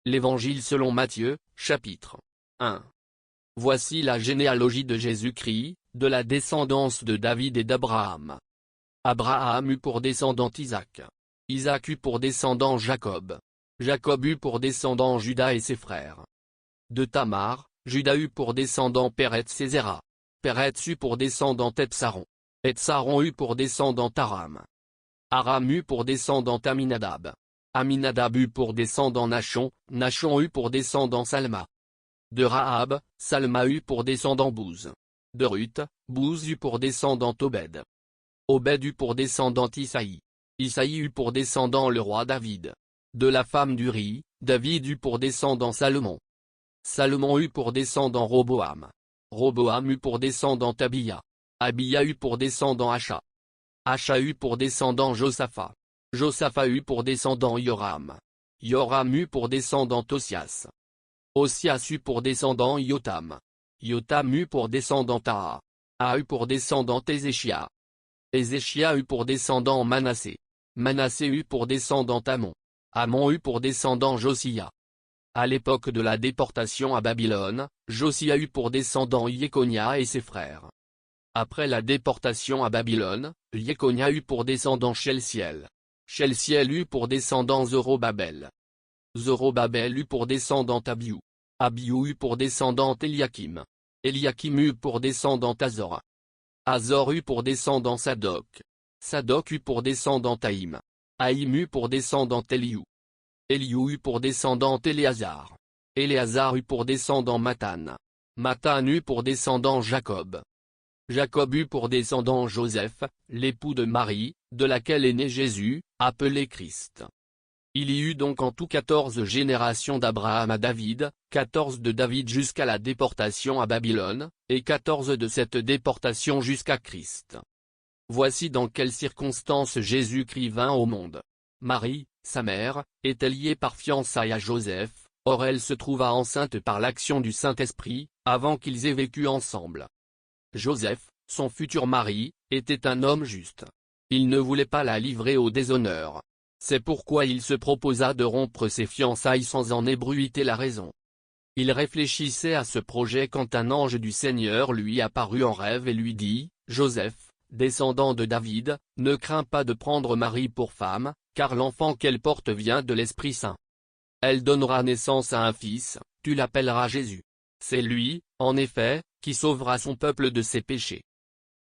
L'Évangile selon Matthieu, chapitre 1. Voici la généalogie de Jésus-Christ, de la descendance de David et d'Abraham. Abraham eut pour descendant Isaac. Isaac eut pour descendant Jacob. Jacob eut pour descendant Juda et ses frères. De Tamar, Juda eut pour descendant Péretz et Zéra. Péretz eut pour descendant Epsaron. Epsaron eut pour descendant Aram. Aram eut pour descendant Aminadab. Aminadab eut pour descendant Nachon. Nachon eut pour descendant Salma. De Rahab, Salma eut pour descendant Bouz. De Ruth, Bouz eut pour descendant Obed. Obed eut pour descendant Isaïe. Isaïe eut pour descendant le roi David. De la femme d'Uri, David eut pour descendant Salomon. Salomon eut pour descendant Roboam. Roboam eut pour descendant Abia. Abia eut pour descendant Acha. Acha eut pour descendant Josaphat. Josaphat eut pour descendant Yoram. Yoram eut pour descendant Osias. Osias eut pour descendant Yotam. Yotam eut pour descendant Taha. Taha eut pour descendant Ézéchia. Ézéchia eut pour descendant Manassé. Manassé eut pour descendant Amon. Amon eut pour descendant Josia. À l'époque de la déportation à Babylone, Josia eut pour descendant Jéconia et ses frères. Après la déportation à Babylone, Jéconia eut pour descendant Shelsiel. Shelsiel eut pour descendant Zorobabel. Zorobabel eut pour descendant Abiou. Abiou eut pour descendant Eliakim. Eliakim eut pour descendant Azor. Azor eut pour descendant Sadok. Sadok eut pour descendant Haïm. Haïm eut pour descendant Eliou. Eliou eut pour descendant Éléazar. Éléazar eut pour descendant Mathan. Mathan eut pour descendant Jacob. Jacob eut pour descendant Joseph, l'époux de Marie, de laquelle est né Jésus, appelé Christ. Il y eut donc en tout 14 générations d'Abraham à David, 14 de David jusqu'à la déportation à Babylone, et 14 de cette déportation jusqu'à Christ. Voici dans quelles circonstances Jésus-Christ vint au monde. Marie, sa mère, était liée par fiançailles à Joseph, or elle se trouva enceinte par l'action du Saint-Esprit, avant qu'ils aient vécu ensemble. Joseph, son futur mari, était un homme juste. Il ne voulait pas la livrer au déshonneur. C'est pourquoi il se proposa de rompre ses fiançailles sans en ébruiter la raison. Il réfléchissait à ce projet quand un ange du Seigneur lui apparut en rêve et lui dit, « Joseph, descendant de David, ne crains pas de prendre Marie pour femme, car l'enfant qu'elle porte vient de l'Esprit Saint. Elle donnera naissance à un fils, tu l'appelleras Jésus. C'est lui, en effet, qui sauvera son peuple de ses péchés. »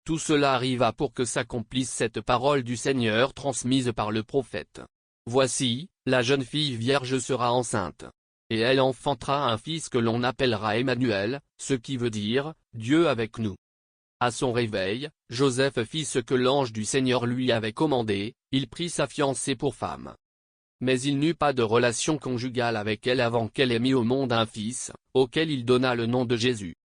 Tout cela arriva pour que s'accomplisse cette parole du Seigneur transmise par le prophète. Voici, la jeune fille vierge sera enceinte. Et elle enfantera un fils que l'on appellera Emmanuel, ce qui veut dire, Dieu avec nous. À son réveil, Joseph fit ce que l'ange du Seigneur lui avait commandé, il prit sa fiancée pour femme. Mais il n'eut pas de relation conjugale avec elle avant qu'elle ait mis au monde un fils, auquel il donna le nom de Jésus.